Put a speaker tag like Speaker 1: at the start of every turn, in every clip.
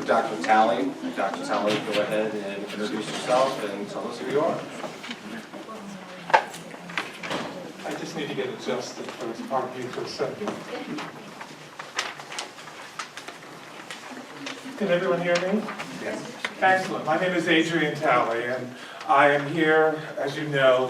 Speaker 1: with Dr. Talley. Dr. Talley, go ahead and introduce yourself and tell us who you are.
Speaker 2: I just need to get adjusted first, pardon me for a second. Can everyone hear me?
Speaker 1: Yes.
Speaker 2: Excellent. My name is Adrian Talley, and I am here, as you know,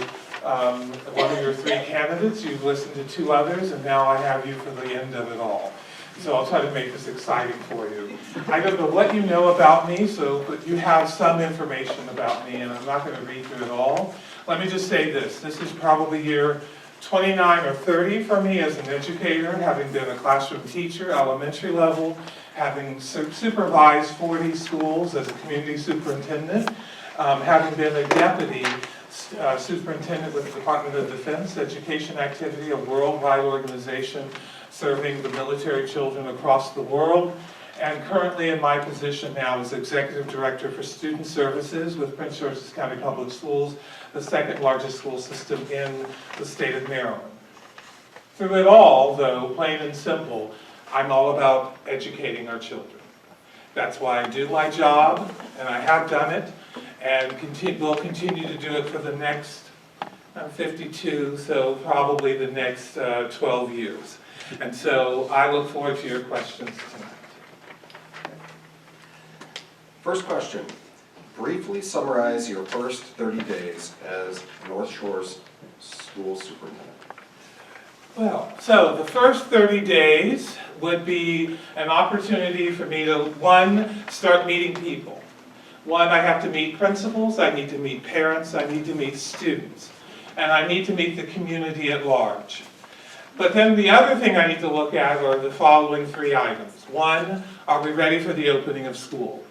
Speaker 2: one of your 3 candidates. You've listened to 2 others, and now I have you for the end of it all. So I'll try to make this exciting for you. I don't know what you know about me, but you have some information about me, and I'm not going to read through it all. Let me just say this. This is probably year 29 or 30 for me as an educator, having been a classroom teacher, elementary level, having supervised 40 schools as a community superintendent, having been a deputy superintendent with the Department of Defense Education Activity, a worldwide organization serving the military children across the world, and currently in my position now as Executive Director for Student Services with Prince George's County Public Schools, the 2nd largest school system in the state of Maryland. Through it all, though, plain and simple, I'm all about educating our children. That's why I do my job, and I have done it, and will continue to do it for the next, I'm 52, so probably the next 12 years. And so I look forward to your questions tonight.
Speaker 1: First question. Briefly summarize your first 30 days as North Shore's school superintendent.
Speaker 2: Well, so the first 30 days would be an opportunity for me to, 1, start meeting people. 1, I have to meet principals, I need to meet parents, I need to meet students, and I need to meet the community at large. But then the other thing I need to look at are the following 3 items. 1, are we ready for the opening of school?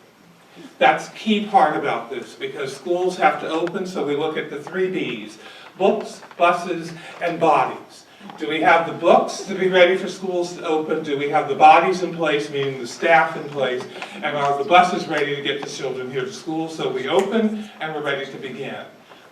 Speaker 2: That's the key part about this, because schools have to open, so we look at the 3 B's: books, buses, and bodies. Do we have the books to be ready for schools to open? Do we have the bodies in place, meaning the staff in place? And are the buses ready to get the children here to school so we open and we're ready to begin?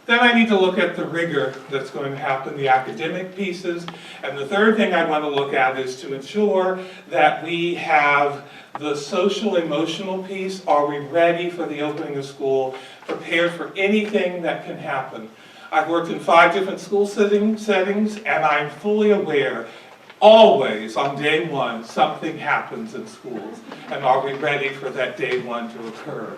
Speaker 2: Then I need to look at the rigor that's going to happen, the academic pieces. And the third thing I want to look at is to ensure that we have the social emotional piece. Are we ready for the opening of school, prepared for anything that can happen? I've worked in 5 different school settings, and I'm fully aware, always on day 1, something happens in schools. And are we ready for that day 1 to occur?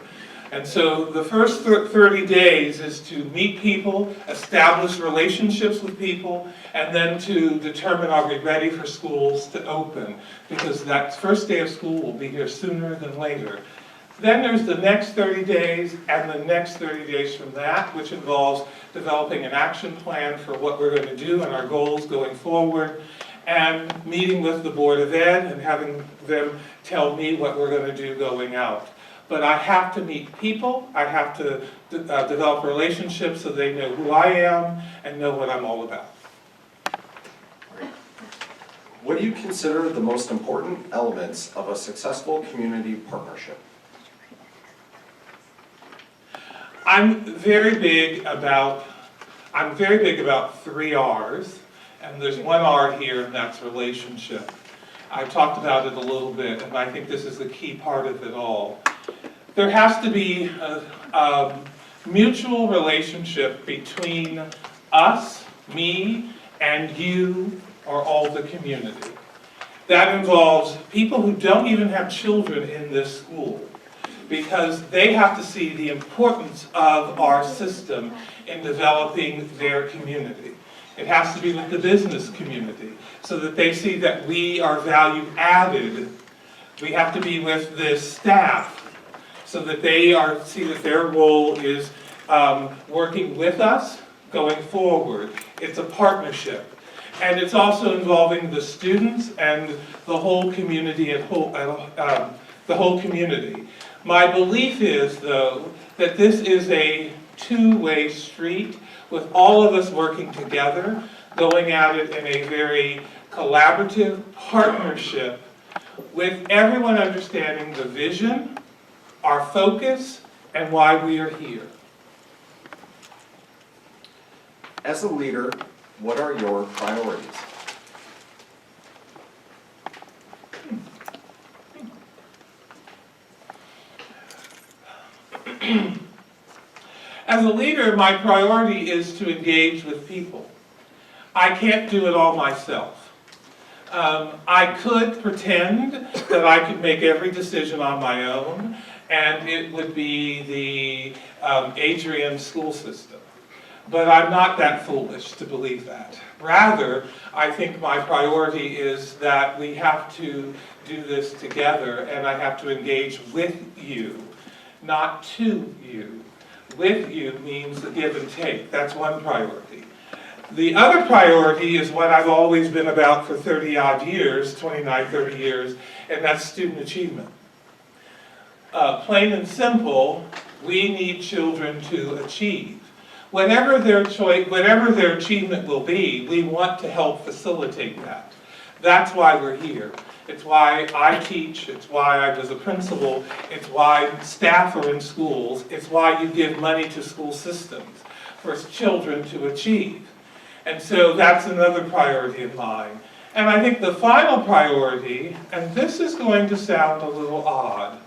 Speaker 2: And so the first 30 days is to meet people, establish relationships with people, and then to determine are we ready for schools to open, because that first day of school will be here sooner than later. Then there's the next 30 days and the next 30 days from that, which involves developing an action plan for what we're going to do and our goals going forward, and meeting with the Board of Ed and having them tell me what we're going to do going out. But I have to meet people, I have to develop relationships so they know who I am and know what I'm all about.
Speaker 1: What do you consider the most important elements of a successful community partnership?
Speaker 2: I'm very big about 3 R's, and there's 1 R here, and that's relationship. I talked about it a little bit, and I think this is the key part of it all. There has to be a mutual relationship between us, me, and you, or all the community. That involves people who don't even have children in this school, because they have to see the importance of our system in developing their community. It has to be with the business community, so that they see that we are value added. We have to be with the staff, so that they see that their role is working with us going forward. It's a partnership. And it's also involving the students and the whole community the whole community. My belief is, though, that this is a 2-way street with all of us working together, going at it in a very collaborative partnership, with everyone understanding the vision, our focus, and why we are here.
Speaker 1: As a leader, what are your priorities?
Speaker 2: As a leader, my priority is to engage with people. I can't do it all myself. I could pretend that I could make every decision on my own, and it would be the Adrian school system. But I'm not that foolish to believe that. Rather, I think my priority is that we have to do this together, and I have to engage with you, not to you. With you means the give and take. That's one priority. The other priority is what I've always been about for 30-odd years, 29, 30 years, and that's student achievement. Plain and simple, we need children to achieve. Whatever their achievement will be, we want to help facilitate that. That's why we're here. It's why I teach, it's why I was a principal, it's why staff are in schools, it's why you give money to school systems for children to achieve. And so that's another priority of mine. And I think the final priority, and this is going to sound a little odd,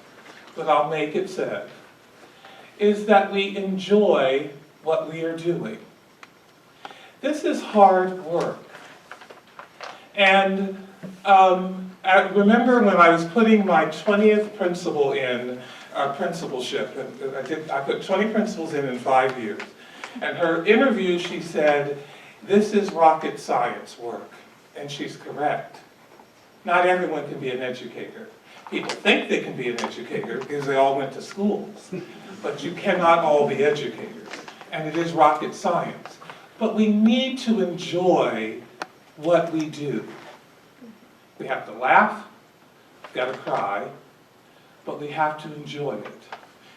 Speaker 2: but I'll make it said, is that we enjoy what we are doing. This is hard work. And I remember when I was putting my 20th principal in, principalship, and I put 20 principals in 5 years. And her interview, she said, "This is rocket science work." And she's correct. Not everyone can be an educator. People think they can be an educator because they all went to schools. But you cannot all be educators. And it is rocket science. But we need to enjoy what we do. We have to laugh, we've got to cry, but we have to enjoy it.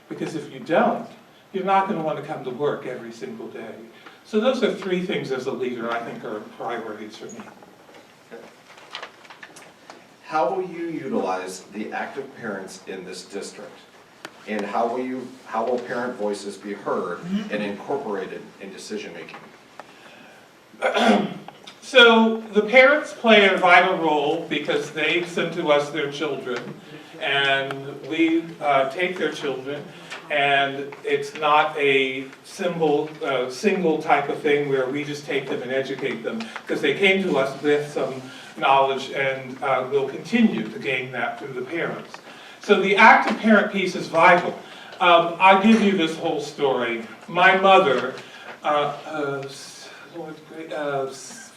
Speaker 2: Because if you don't, you're not going to want to come to work every single day. So those are 3 things as a leader I think are priorities for me.
Speaker 1: How will you utilize the active parents in this district? And how will parent voices be heard and incorporated in decision-making?
Speaker 2: So the parents play a vital role because they send to us their children, and we take their children, and it's not a single type of thing where we just take them and educate them, because they came to us with some knowledge and will continue to gain that through the parents. So the active parent piece is vital. I'll give you this whole story. My mother,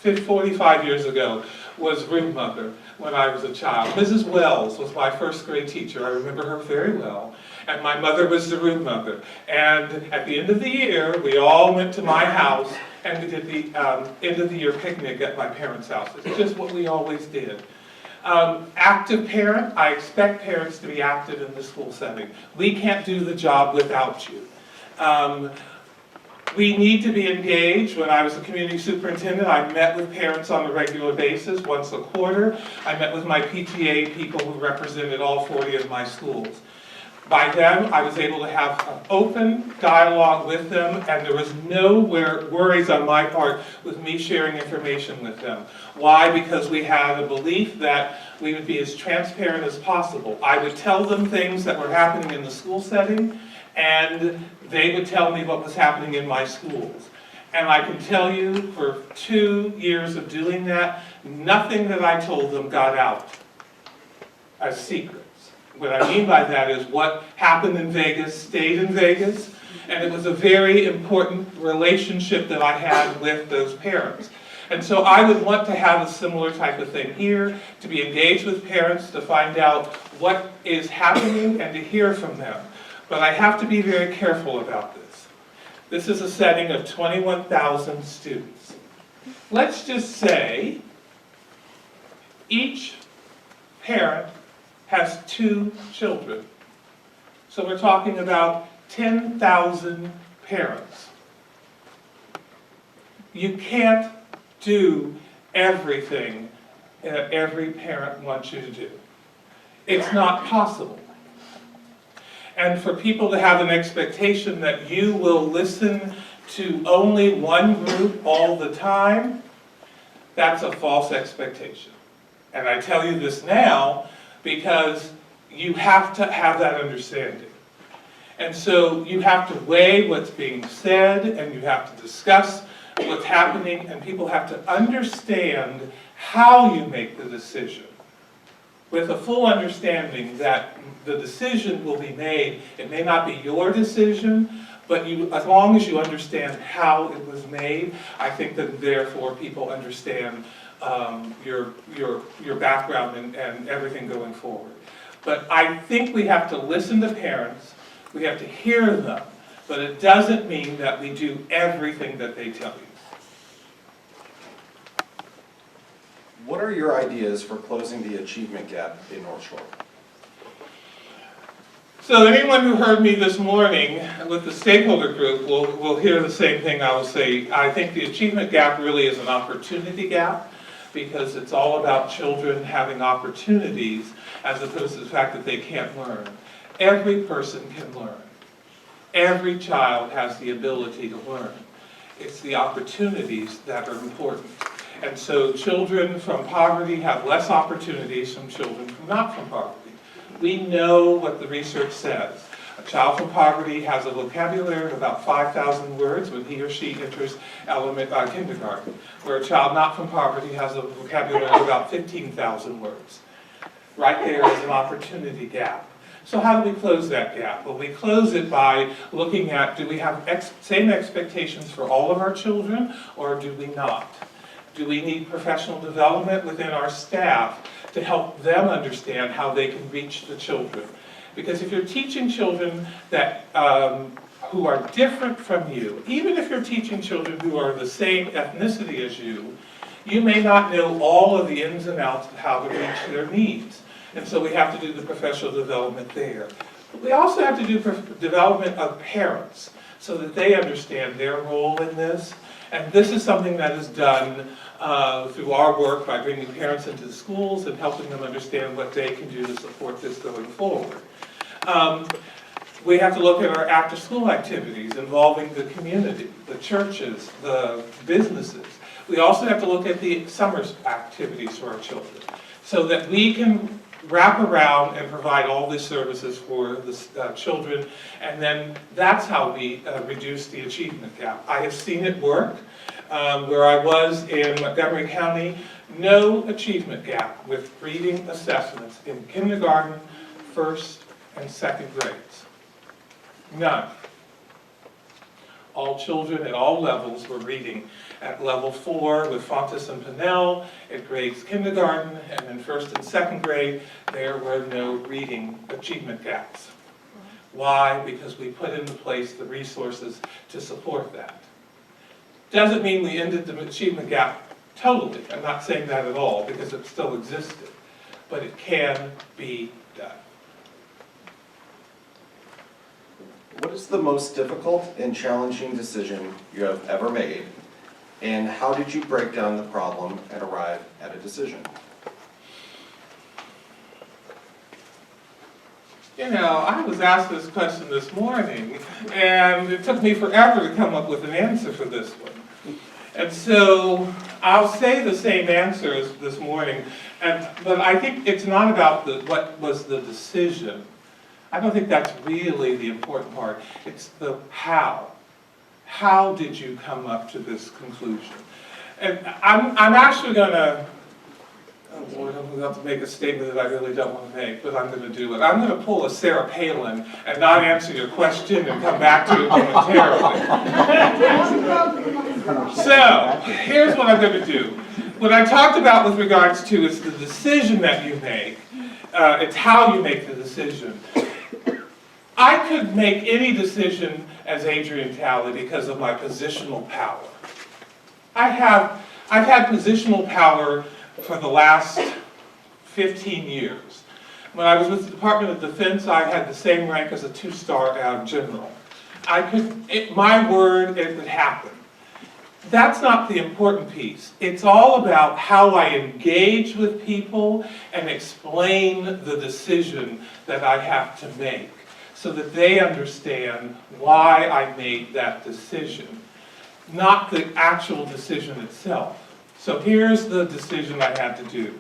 Speaker 2: 45 years ago, was room mother when I was a child. Mrs. Wells was my first grade teacher. I remember her very well. And my mother was the room mother. And at the end of the year, we all went to my house and we did the end of the year picnic at my parents' house. It's just what we always did. Active parent, I expect parents to be active in the school setting. We can't do the job without you. We need to be engaged. When I was a community superintendent, I met with parents on a regular basis, once a quarter. I met with my PTA people who represented all 40 of my schools. By then, I was able to have an open dialogue with them, and there was no worries on my part with me sharing information with them. Why? Because we had a belief that we would be as transparent as possible. I would tell them things that were happening in the school setting, and they would tell me what was happening in my schools. And I can tell you, for 2 years of doing that, nothing that I told them got out as secrets. What I mean by that is what happened in Vegas stayed in Vegas, and it was a very important relationship that I had with those parents. And so I would want to have a similar type of thing here, to be engaged with parents, to find out what is happening and to hear from them. But I have to be very careful about this. This is a setting of 21,000 students. Let's just say each parent has 2 children. So we're talking about 10,000 parents. You can't do everything that every parent wants you to do. It's not possible. And for people to have an expectation that you will listen to only one group all the time, that's a false expectation. And I tell you this now because you have to have that understanding. And so you have to weigh what's being said, and you have to discuss what's happening, and people have to understand how you make the decision, with a full understanding that the decision will be made. It may not be your decision, but as long as you understand how it was made, I think that therefore people understand your background and everything going forward. But I think we have to listen to parents, we have to hear them, but it doesn't mean that we do everything that they tell you.
Speaker 1: What are your ideas for closing the achievement gap in North Shore?
Speaker 2: So anyone who heard me this morning with the stakeholder group will hear the same thing I will say. I think the achievement gap really is an opportunity gap, because it's all about children having opportunities as opposed to the fact that they can't learn. Every person can learn. Every child has the ability to learn. It's the opportunities that are important. And so children from poverty have less opportunities from children from not from poverty. We know what the research says. A child from poverty has a vocabulary of about 5,000 words when he or she enters kindergarten, where a child not from poverty has a vocabulary of about 15,000 words. Right there is an opportunity gap. So how do we close that gap? Well, we close it by looking at, do we have same expectations for all of our children, or do we not? Do we need professional development within our staff to help them understand how they can reach the children? Because if you're teaching children that who are different from you, even if you're teaching children who are the same ethnicity as you, you may not know all of the ins and outs of how to reach their needs. And so we have to do the professional development there. But we also have to do development of parents so that they understand their role in this. And this is something that is done through our work by bringing parents into the schools and helping them understand what they can do to support this going forward. We have to look at our after-school activities involving the community, the churches, the businesses. We also have to look at the summer activities for our children so that we can wrap around and provide all these services for the children, and then that's how we reduce the achievement gap. I have seen it work. Where I was in Montgomery County, no achievement gap with reading assessments in kindergarten, first and second grades. None. All children at all levels were reading. At level 4 with Fontes and Pinnell, at grades kindergarten, and in first and second grade, there were no reading achievement gaps. Why? Because we put into place the resources to support that. Doesn't mean we ended the achievement gap totally. I'm not saying that at all, because it still existed. But it can be done.
Speaker 1: What is the most difficult and challenging decision you have ever made, and how did you break down the problem and arrive at a decision?
Speaker 2: You know, I was asked this question this morning, and it took me forever to come up with an answer for this one. And so I'll say the same answer as this morning, but I think it's not about what was the decision. I don't think that's really the important part. It's the how. How did you come up to this conclusion? And I'm actually going to, oh Lord, I'm going to have to make a statement that I really don't want to make, but I'm going to do it. I'm going to pull a Sarah Palin and not answer your question and come back to it momentarily. So, here's what I'm going to do. What I talked about with regards to is the decision that you make. It's how you make the decision. I could make any decision as Adrian Talley because of my positional power. I've had positional power for the last 15 years. When I was with the Department of Defense, I had the same rank as a 2-star general. My word, it would happen. That's not the important piece. It's all about how I engage with people and explain the decision that I have to make, so that they understand why I made that decision, not the actual decision itself. So here's the decision I had to do.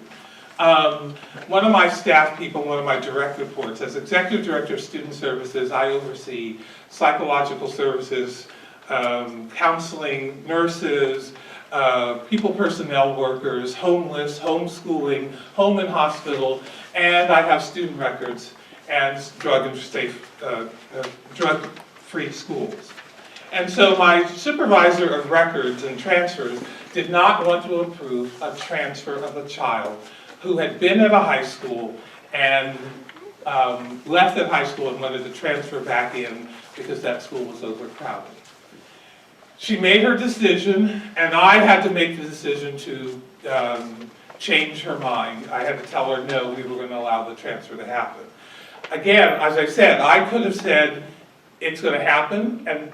Speaker 2: One of my staff people, one of my direct reports, as Executive Director of Student Services, I oversee psychological services, counseling, nurses, people personnel workers, homeless, homeschooling, home and hospital, and I have student records and drug-free schools. And so my supervisor of records and transfers did not want to approve a transfer of a child who had been at a high school and left that high school and wanted to transfer back in because that school was overcrowded. She made her decision, and I had to make the decision to change her mind. I had to tell her, no, we were going to allow the transfer to happen. Again, as I said, I could have said, it's going to happen, and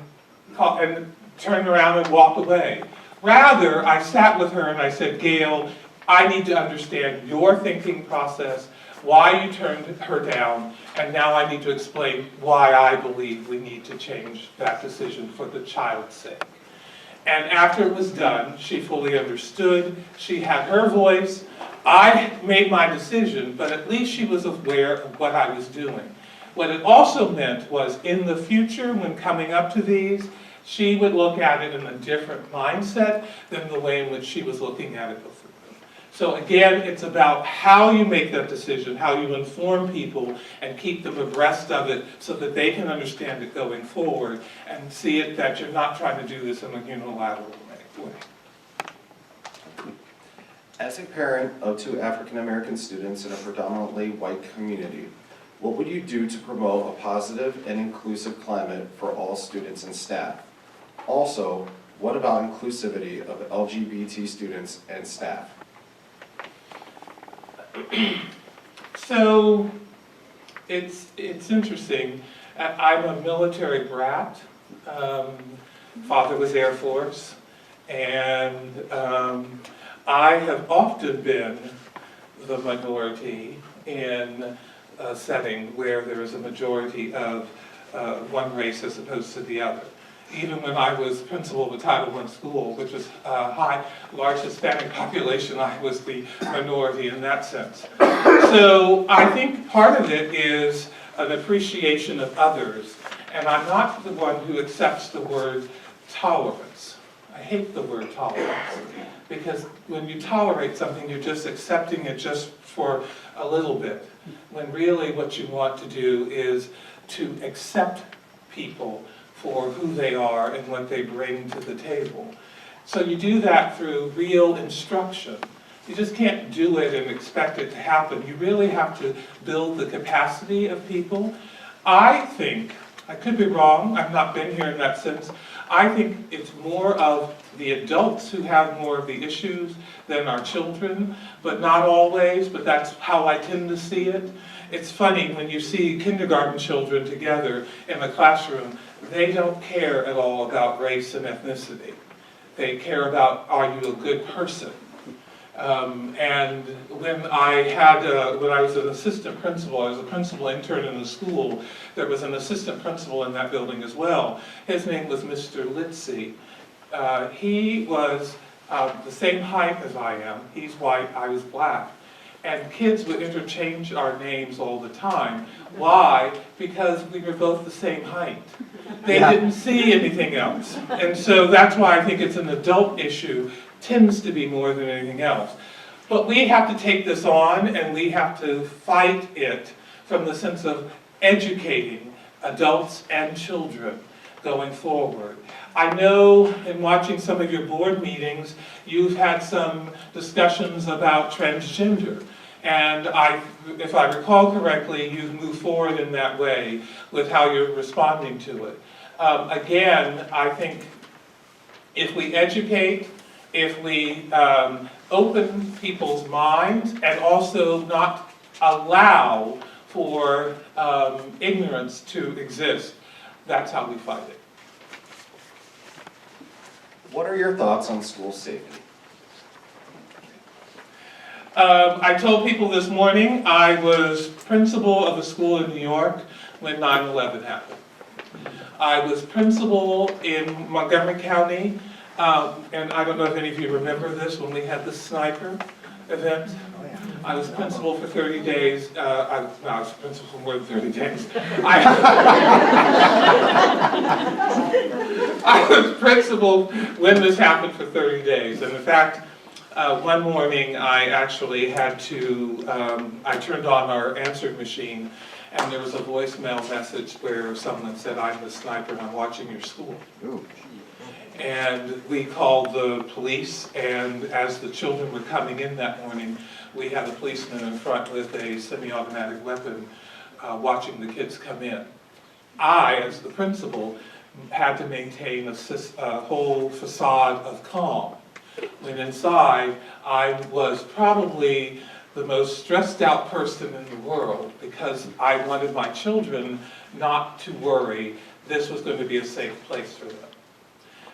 Speaker 2: turn around and walk away. Rather, I sat with her and I said, Gail, I need to understand your thinking process, why you turned her down, and now I need to explain why I believe we need to change that decision for the child's sake. And after it was done, she fully understood. She had her voice. I made my decision, but at least she was aware of what I was doing. What it also meant was in the future, when coming up to these, she would look at it in a different mindset than the way in which she was looking at it before. So again, it's about how you make that decision, how you inform people and keep them abreast of it so that they can understand it going forward and see it that you're not trying to do this in a unilateral way.
Speaker 1: As a parent of 2 African American students in a predominantly white community, what would you do to promote a positive and inclusive climate for all students and staff? Also, what about inclusivity of LGBT students and staff?
Speaker 2: So, it's interesting. I'm a military brat. Father was Air Force, and I have often been the minority in a setting where there is a majority of one race as opposed to the other. Even when I was principal of a Title I school, which was a large Hispanic population, I was the minority in that sense. So I think part of it is an appreciation of others. And I'm not the one who accepts the word tolerance. I hate the word tolerance. Because when you tolerate something, you're just accepting it just for a little bit. When really what you want to do is to accept people for who they are and what they bring to the table. So you do that through real instruction. You just can't do it and expect it to happen. You really have to build the capacity of people. I think, I could be wrong, I've not been here in that sense, I think it's more of the adults who have more of the issues than our children, but not always, but that's how I tend to see it. It's funny when you see kindergarten children together in a classroom, they don't care at all about race and ethnicity. They care about, are you a good person? And when I was an assistant principal, I was a principal intern in the school, there was an assistant principal in that building as well. His name was Mr. Litzy. He was the same height as I am. He's white, I was black. And kids would interchange our names all the time. Why? Because we were both the same height. They didn't see anything else. And so that's why I think it's an adult issue, tends to be more than anything else. But we have to take this on and we have to fight it from the sense of educating adults and children going forward. I know in watching some of your board meetings, you've had some discussions about transgender. And if I recall correctly, you've moved forward in that way with how you're responding to it. Again, I think if we educate, if we open people's minds and also not allow for ignorance to exist, that's how we fight it.
Speaker 1: What are your thoughts on school safety?
Speaker 2: I told people this morning I was principal of a school in New York when 9/11 happened. I was principal in Montgomery County, and I don't know if any of you remember this when we had the sniper event. I was principal for 30 days. I was principal for more than 30 days. I was principal when this happened for 30 days. And in fact, one morning I actually had to, I turned on our answering machine and there was a voicemail message where someone said, "I'm the sniper and I'm watching your school."
Speaker 3: Ooh.
Speaker 2: And we called the police, and as the children were coming in that morning, we had a policeman in front with a semi-automatic weapon watching the kids come in. I, as the principal, had to maintain a whole facade of calm. When inside, I was probably the most stressed out person in the world because I wanted my children not to worry. This was going to be a safe place for them.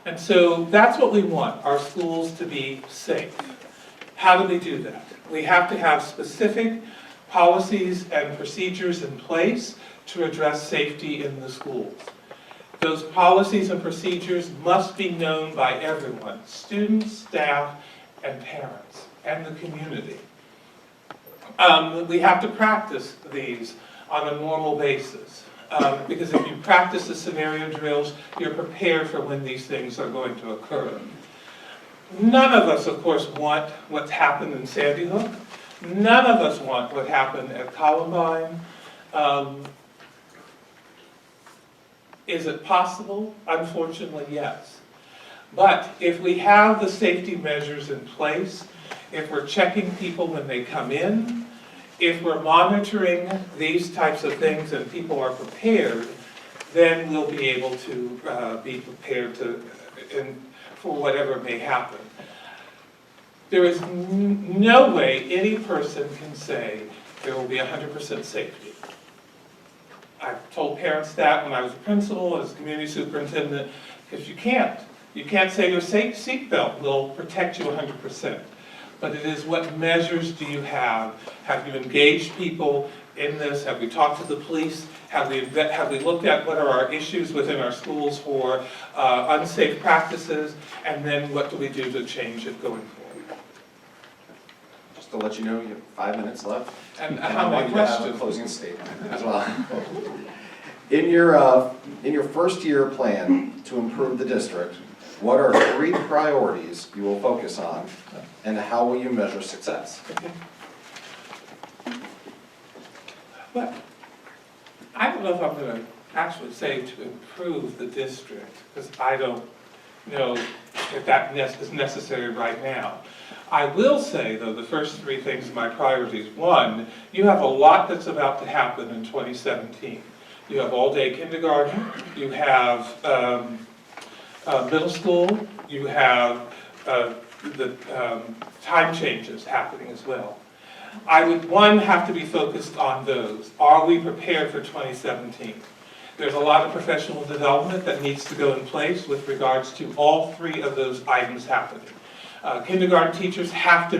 Speaker 2: And so that's what we want, our schools to be safe. How do we do that? We have to have specific policies and procedures in place to address safety in the schools. Those policies and procedures must be known by everyone, students, staff, and parents, and the community. We have to practice these on a normal basis. Because if you practice the scenario drills, you're prepared for when these things are going to occur. None of us, of course, want what's happened in Sandy Hook. None of us want what happened at Columbine. Is it possible? Unfortunately, yes. But if we have the safety measures in place, if we're checking people when they come in, if we're monitoring these types of things and people are prepared, then we'll be able to be prepared for whatever may happen. There is no way any person can say there will be 100% safety. I've told parents that when I was a principal, as a community superintendent, because you can't. You can't say your seatbelt will protect you 100%. But it is, what measures do you have? Have you engaged people in this? Have we talked to the police? Have we looked at what are our issues within our schools for unsafe practices? And then what do we do to change it going forward?
Speaker 1: Just to let you know, you have 5 minutes left.
Speaker 2: And
Speaker 1: I
Speaker 2: how
Speaker 1: want
Speaker 2: many
Speaker 1: you to have a
Speaker 2: questions?
Speaker 1: closing statement as well. In your first year plan to improve the district, what are 3 priorities you will focus on, and how will you measure success?
Speaker 2: Okay. But I don't know if I'm going to actually say to improve the district, because I don't know if that is necessary right now. I will say, though, the first 3 things are my priorities. 1, you have a lot that's about to happen in 2017. You have all-day kindergarten, you have middle school, you have the time changes happening as well. I would, 1, have to be focused on those. Are we prepared for 2017? There's a lot of professional development that needs to go in place with regards to all 3 of those items happening. Kindergarten teachers have to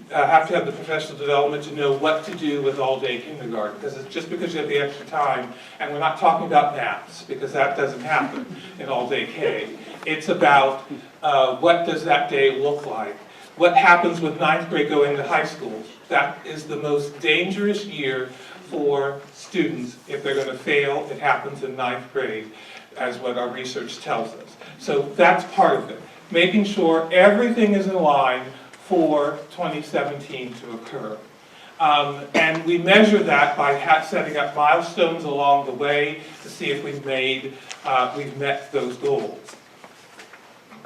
Speaker 2: have the professional development to know what to do with all-day kindergarten, because it's just because you have the extra time, and we're not talking about naps, because that doesn't happen in all-day K. It's about what does that day look like? What happens with 9th grade going to high school? That is the most dangerous year for students. If they're going to fail, it happens in 9th grade, as what our research tells us. So that's part of it. Making sure everything is in line for 2017 to occur. And we measure that by setting up milestones along the way to see if we've met those goals.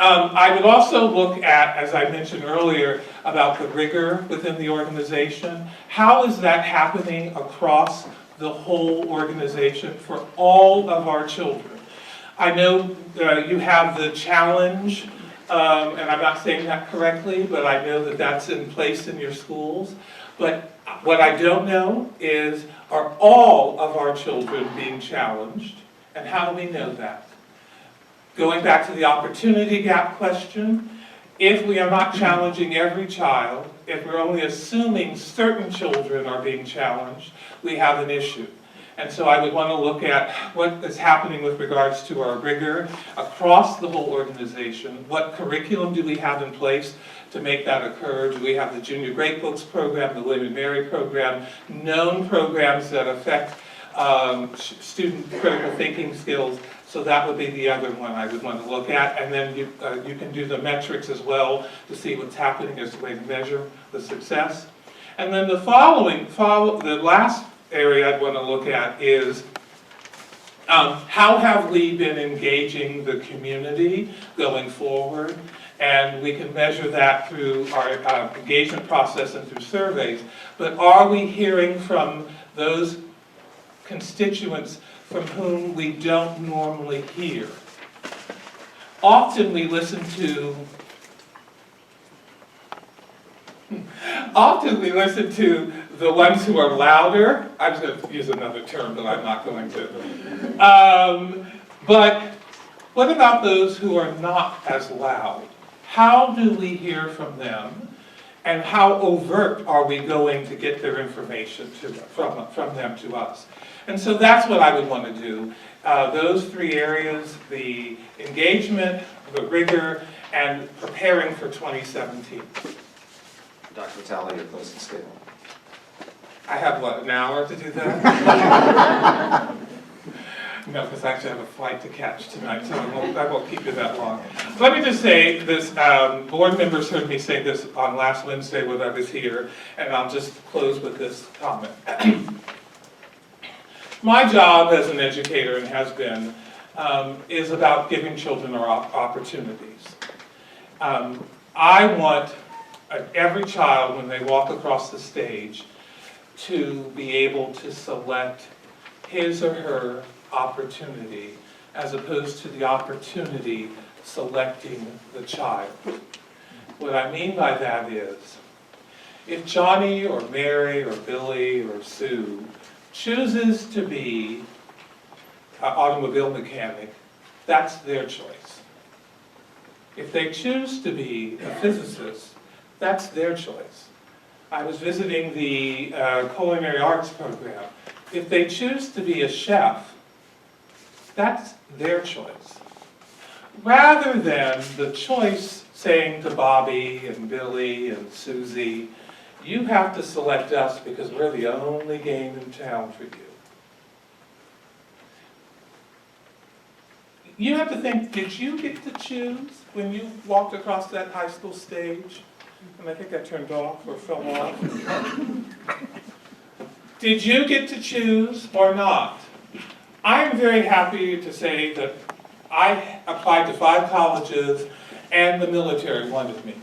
Speaker 2: I would also look at, as I mentioned earlier, about the rigor within the organization. How is that happening across the whole organization for all of our children? I know you have the challenge, and I'm not saying that correctly, but I know that that's in place in your schools. But what I don't know is, are all of our children being challenged? And how do we know that? Going back to the opportunity gap question, if we are not challenging every child, if we're only assuming certain children are being challenged, we have an issue. And so I would want to look at what is happening with regards to our rigor across the whole organization. What curriculum do we have in place to make that occur? Do we have the Junior Great Books program, the William and Mary program, known programs that affect student critical thinking skills? So that would be the other one I would want to look at. And then you can do the metrics as well to see what's happening as a way to measure the success. And then the last area I'd want to look at is how have we been engaging the community going forward? And we can measure that through our engagement process and through surveys. But are we hearing from those constituents from whom we don't normally hear? Often we listen to the ones who are louder. I was going to use another term, but I'm not going to. But what about those who are not as loud? How do we hear from them? And how overt are we going to get their information from them to us? And so that's what I would want to do. Those three areas, the engagement, the rigor, and preparing for 2017.
Speaker 1: Dr. Talley, your closing statement.
Speaker 2: I have, what, an hour to do that? No, because I actually have a flight to catch tonight, so I won't keep you that long. Let me just say this, board members heard me say this on last Wednesday when I was here, and I'll just close with this comment. My job as an educator, and has been, is about giving children opportunities. I want every child, when they walk across the stage, to be able to select his or her opportunity, as opposed to the opportunity selecting the child. What I mean by that is, if Johnny or Mary or Billy or Sue chooses to be an automobile mechanic, that's their choice. If they choose to be a physicist, that's their choice. I was visiting the culinary arts program. If they choose to be a chef, that's their choice. Rather than the choice saying to Bobby and Billy and Susie, you have to select us because we're the only game in town for you. You have to think, did you get to choose when you walked across that high school stage? And I think I turned off or fell off. Did you get to choose or not? I'm very happy to say that I applied to 5 colleges and the military wanted me.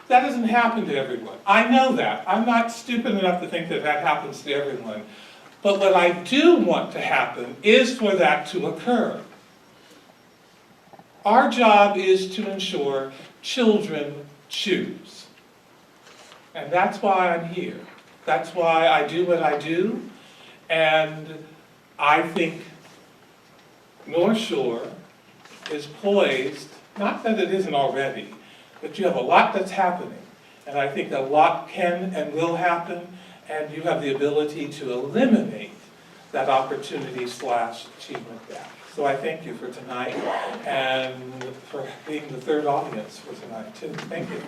Speaker 2: That doesn't happen to everyone. I know that. I'm not stupid enough to think that that happens to everyone. But what I do want to happen is for that to occur. Our job is to ensure children choose. And that's why I'm here. That's why I do what I do. And I think North Shore is poised, not that it isn't already, but you have a lot that's happening. And I think a lot can and will happen, and you have the ability to eliminate that opportunity/achievement gap. So I thank you for tonight and for being the third audience for tonight too. Thank you.